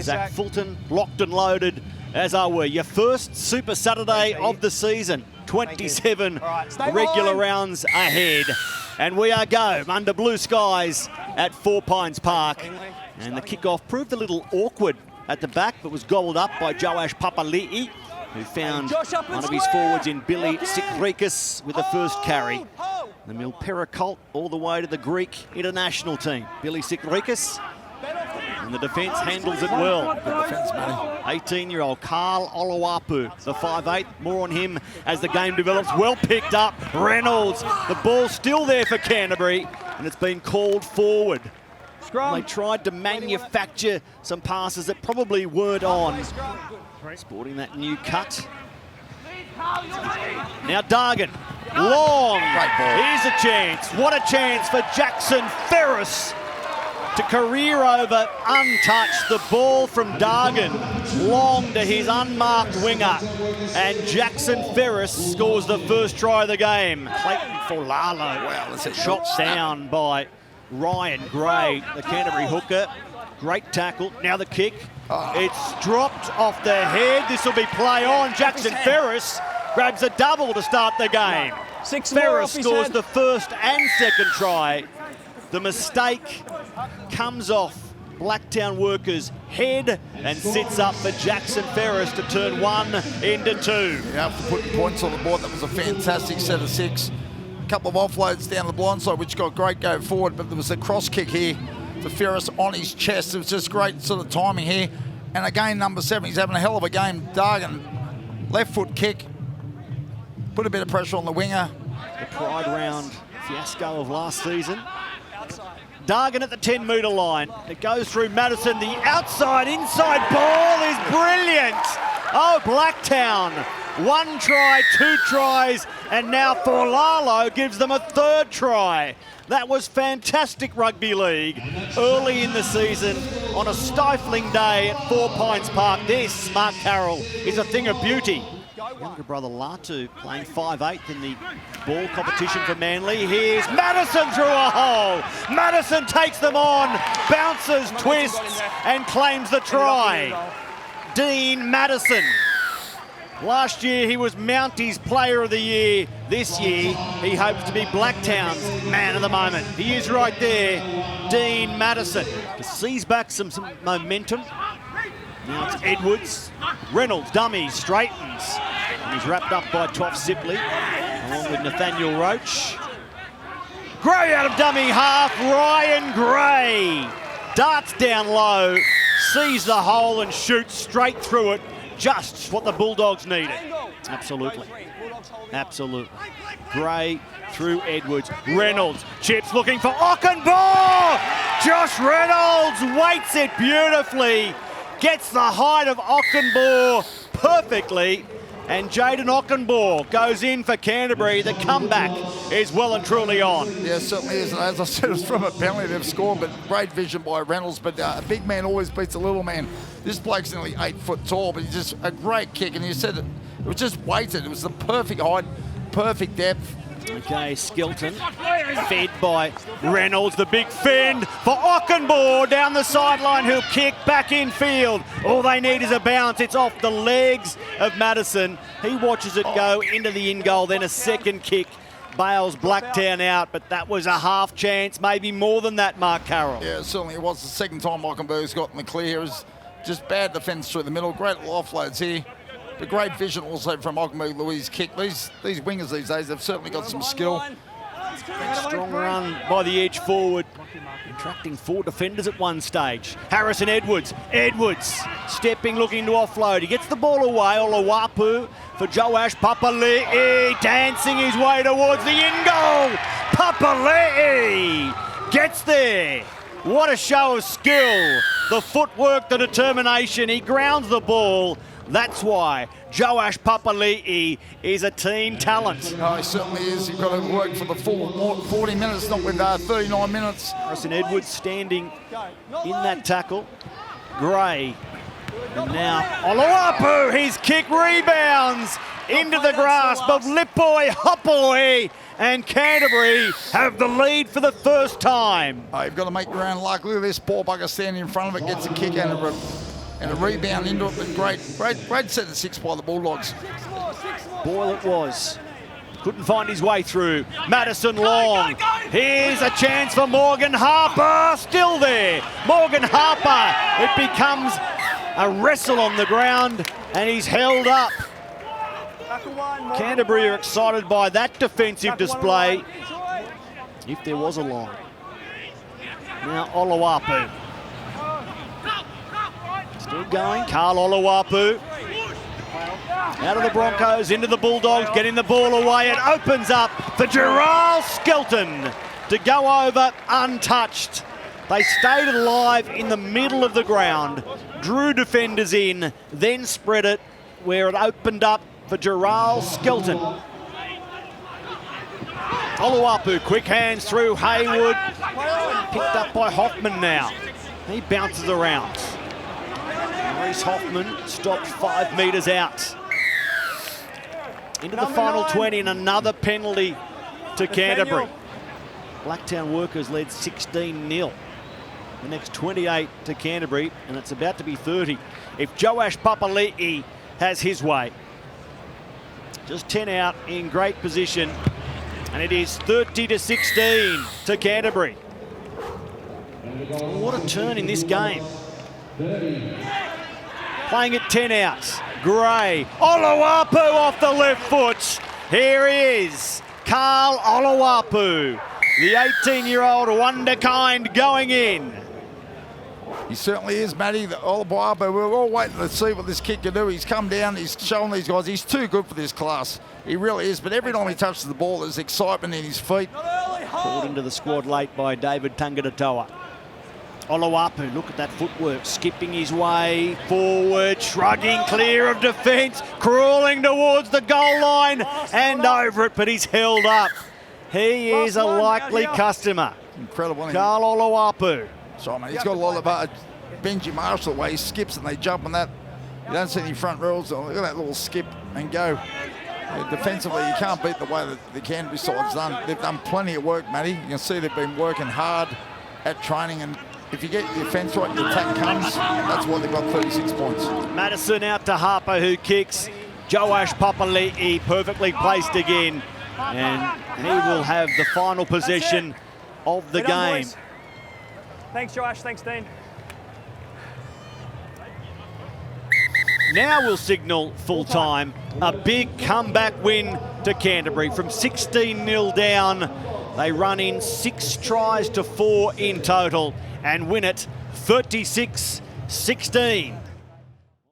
Zach Fulton, locked and loaded, as are we. Your first Super Saturday of the season. 27 regular rounds ahead. And we are go under blue skies at 4 Pines Park. And the kickoff proved a little awkward at the back, but was gobbled up by Joash Papali'i, who found one of his forwards in Billy Sikrikis with the first carry. The Milpera Colt all the way to the Greek international team. Billy Sikrikis. And the defence handles it well. Good defence, Matty. 18-year-old Carl Oloapu, the 5'8". More on him as the game develops. Well picked up. Reynolds. The ball's still there for Canterbury, and it's been called forward. They tried to manufacture some passes that probably weren't on. Sporting that new cut. Now Dargan. Long. Here's a chance. What a chance for Jackson Ferris to career over untouched. The ball from Dargan long to his unmarked winger, and Jackson Ferris scores the first try of the game. Clayton Folalo. Wow, that's a shot down by Ryan Gray, the Canterbury hooker. Great tackle. Now the kick. It's dropped off the head. This will be play on. Jackson Ferris grabs a double to start the game. Ferris scores the first and second try. The mistake comes off Blacktown workers' head and sits up for Jackson Ferris to turn 1 into 2. Yeah, after putting points on the board, that was a fantastic set of 6. A couple of offloads down the blind side, which got great going forward, but there was a cross kick here to Ferris on his chest. It was just great sort of timing here. And again, number 7, he's having a hell of a game. Dargan, left foot kick, put a bit of pressure on the winger. The Pride Round fiasco of last season. Dargan at the 10-metre line. It goes through Madison. The outside-inside ball is brilliant. Oh, Blacktown. 1 try, 2 tries, and now Folalo gives them a 3rd try. That was fantastic rugby league early in the season on a stifling day at 4 Pines Park. This, Mark Carroll, is a thing of beauty. Younger brother Latu playing 5'8" in the ball competition for Manly. Here's Madison through a hole. Madison takes them on, bounces, twists, and claims the try. Dean Madison. Last year he was Mounties Player of the Year. This year he hopes to be Blacktown's man of the moment. He is right there, Dean Madison. To seize back some momentum. Now it's Edwards. Reynolds, dummy, straightens. And he's wrapped up by Toff Sipley, along with Nathaniel Roach. Gray out of dummy half. Ryan Gray darts down low, sees the hole and shoots straight through it. Just what the Bulldogs needed. Absolutely. Absolutely. Gray through Edwards. Reynolds. Chips looking for Ockenbaugh. Josh Reynolds waits it beautifully. Gets the height of Ockenbaugh perfectly. And Jaden Ockenbaugh goes in for Canterbury. The comeback is well and truly on. Yeah, certainly is. And as I said, it's from a penalty they've scored, but great vision by Reynolds. But a big man always beats a little man. This bloke's nearly 8 foot tall, but he's just a great kick. And you said it was just weighted. It was the perfect height, perfect depth. Okay, Skelton fed by Reynolds. The big fend for Ockenbaugh down the sideline. He'll kick back in field. All they need is a bounce. It's off the legs of Madison. He watches it go into the in goal. Then a second kick bails Blacktown out. But that was a half chance, maybe more than that, Mark Carroll. Yeah, certainly it was the second time Ockenbaugh's got in the clear. It was just bad defence through the middle. Great offloads here. But great vision also from Ockenbaugh, Louis' kick. These wingers these days, they've certainly got some skill. Strong run by the edge forward, attracting 4 defenders at one stage. Harrison Edwards. Edwards stepping, looking to offload. He gets the ball away. Oloapu for Joash Papali'i, dancing his way towards the in goal. Papali'i gets there. What a show of skill. The footwork, the determination. He grounds the ball. That's why Joash Papali'i is a team talent. Oh, he certainly is. You've got to work for the full 40 minutes, not with 39 minutes. Harrison Edwards standing in that tackle. Gray. And now Oloapu, his kick rebounds into the grasp of Lipoi Hopoi, and Canterbury have the lead for the first time. Oh, you've got to make your own luck. Look at this poor bugger standing in front of it, gets a kick out of it. and a rebound into it, but great set of 6 by the Bulldogs. Boyle it was. Couldn't find his way through. Madison Long. Here's a chance for Morgan Harper. Still there. Morgan Harper. It becomes a wrestle on the ground, and he's held up. Canterbury are excited by that defensive display. If there was a line. Now Oluwapu. Still going. Carl Oluwapu. Out of the Broncos, into the Bulldogs, getting the ball away. It opens up for Gerald Skelton to go over untouched. They stayed alive in the middle of the ground, drew defenders in, then spread it where it opened up for Gerald Skelton. Oluwapu, quick hands through Haywood. Picked up by Hoffman now. He bounces around. Reece Hoffman stopped 5 metres out. Into the final 20 and another penalty to Canterbury. Blacktown Workers led 16-0. The next 28 to Canterbury, and it's about to be 30 if Joash Papali'i has his way. Just 10 out in great position, and it is 30-16 to Canterbury. What a turn in this game. Playing at 10 outs. Gray. Oluwapu off the left foot. Here he is. Carl Oluwapu. The 18-year-old wonder-kind going in. He certainly is, Matty. Oluwapu, we're all waiting to see what this kid can do. He's come down, he's shown these guys he's too good for this class. He really is, but every time he touches the ball, there's excitement in his feet. Called into the squad late by David Tangatoa. Oluwapu, look at that footwork, skipping his way forward, shrugging clear of defence, crawling towards the goal line and over it, but he's held up. He is a likely customer. Incredible. Carl Oluwapu. So, man, he's got a lot of Benji Marshall, the way he skips and they jump on that. You don't see any front rows. Look at that little skip and go. Defensively, you can't beat the way that the Canterbury side's done. They've done plenty of work, Matty. You can see they've been working hard at training, and if you get the defence right, the attack comes. That's why they've got 36 points. Madison out to Harper, who kicks. Joash Papali'i perfectly placed again, and he will have the final possession of the game. Boys. Thanks, Josh. Thanks, Dean. Now we'll signal full time. A big comeback win to Canterbury from 16-0 down. They run in 6 tries to 4 in total and win it 36-16.